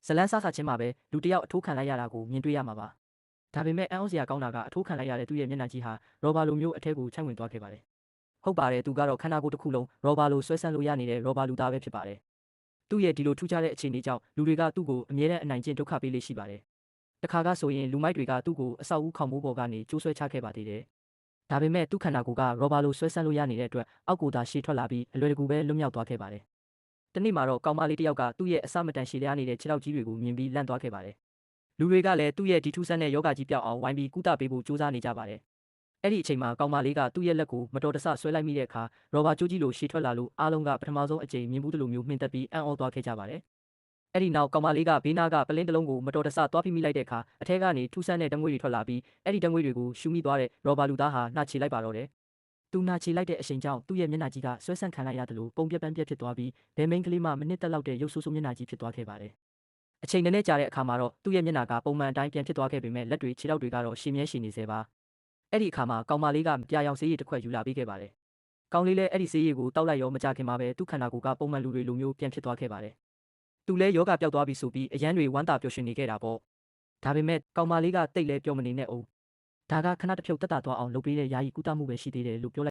ဇလန်းစားချင်းမှာပဲလူတယောက်အထိုးခံလိုက်ရတာကိုမြင်တွေ့ရမှာပါဒါပေမဲ့အံ့ဩစရာကောင်းတာကအထိုးခံလိုက်ရတဲ့သူ့ရဲ့မျက်နှာကြီးဟာရောဘာလိုမျိုးအထက်ကိုခြိုက်ဝင်သွားခဲ့ပါတယ်ဟုတ်ပါတယ်သူကတော့ခန္ဓာကိုယ်တစ်ခုလုံးရောဘာလိုဆွဲဆန့်လို့ရနေတဲ့ရောဘာလူသားပဲဖြစ်ပါတယ်သူ့ရဲ့ဒီလိုထူးခြားတဲ့အခြေအနေကြောင့်လူတွေကသူ့ကိုအမြဲတမ်းအနိုင်ကျင့်ဒုက္ခပေးလေ့ရှိပါတယ်တခါကဆိုရင်လူမိုက်တွေကသူ့ကိုအဆောက်အဦခေါင်မိုးပေါ်ကနေကျိုးဆွဲချခဲ့ပါသေးတယ်ဒါပေမဲ့သူ့ခန္ဓာကိုယ်ကရောဘာလိုဆွဲဆန့်လို့ရနေတဲ့အတွက်အောက်ကိုသာရှည်ထွက်လာပြီးအလွယ်တကူပဲလွတ်မြောက်သွားခဲ့ပါတယ်တနေ့မှာတော့ကောင်မလေးတစ်ယောက်ကသူ့ရဲ့အစမတန်ရှည်လျားနေတဲ့ခြေထောက်ကြီးတွေကိုမြင်ပြီးလန့်သွားခဲ့ပါတယ်လူတွေကလည်းသူ့ရဲ့ဒီထူးဆန်းတဲ့ယောဂကြီးပြောက်အောင်ဝိုင်းပြီးကုသပေးဖို့ကြိုးစားနေကြပါတယ်အဲ့ဒီအချိန်မှာကောင်မလေးကသူ့ရဲ့လက်ကိုမတော်တဆဆွဲလိုက်မိတဲ့အခါရောဘာကျိုးကြီးလိုရှည်ထွက်လာလို့အားလုံးကပထမဆုံးအကြိမ်မြင်ဘူးတလူမျိုးမှင်သက်ပြီးအံ့ဩသွားခဲ့ကြပါတယ်အဲ့ဒီနောက်ကောင်မလေးကဘေးနားကပလင်းတစ်လုံးကိုမတော်တဆသွားဖိမိလိုက်တဲ့အခါအထက်ကနေထူးဆန်းတဲ့တံငွေတွေထွက်လာပြီးအဲ့ဒီတံငွေတွေကိုရှူမိသွားတဲ့ရောဘာလူသားဟာနှာချေလိုက်ပါတော့တယ်သူနှာချေလိုက်တဲ့အချိန်ကြောင့်သူ့ရဲ့မျက်နှာကြီးကဆွဲဆန့်ခံလိုက်ရတယ်လို့ပုံပြက်ပန်းပြက်ဖြစ်သွားပြီးဘယ်မိန်းကလေးမှမနစ်သက်လောက်တဲ့ရုပ်ဆိုးဆိုးမျက်နှာကြီးဖြစ်သွားခဲ့ပါတယ်အချိန်နည်းနည်းကြာတဲ့အခါမှာတော့သူ့ရဲ့မျက်နှာကပုံမှန်အတိုင်းပြန်ဖြစ်သွားခဲ့ပေမဲ့လက်တွေခြေထောက်တွေကတော့ရှည်မြဲရှည်နေစေပါအဲ့ဒီအခါမှာကောင်မလေးကပြာရောင်ဆေးရည်တစ်ခွက်ယူလာပေးခဲ့ပါတယ်ကောင်လေးလည်းအဲ့ဒီဆေးရည်ကိုတောက်လိုက်ရောမကြခင်မှာပဲသူ့ခန္ဓာကိုယ်ကပုံမှန်လူတွေလိုမျိုးပြန်ဖြစ်သွားခဲ့ပါတယ်သူလည်းယောဂပျောက်သွားပြီဆိုပြီးအရန်တွေဝမ်းသာပျော်ရွှင်နေခဲ့တာပေါ့ဒါပေမဲ့ကောင်မလေးကတိတ်လဲပျော်မနေနဲ့အောင်ဒါကခဏတစ်ဖြုတ်တက်တာသွားအောင်လုပ်ပေးတဲ့ယာယီကုသမှုပဲရှိသေးတယ်လို့ပြော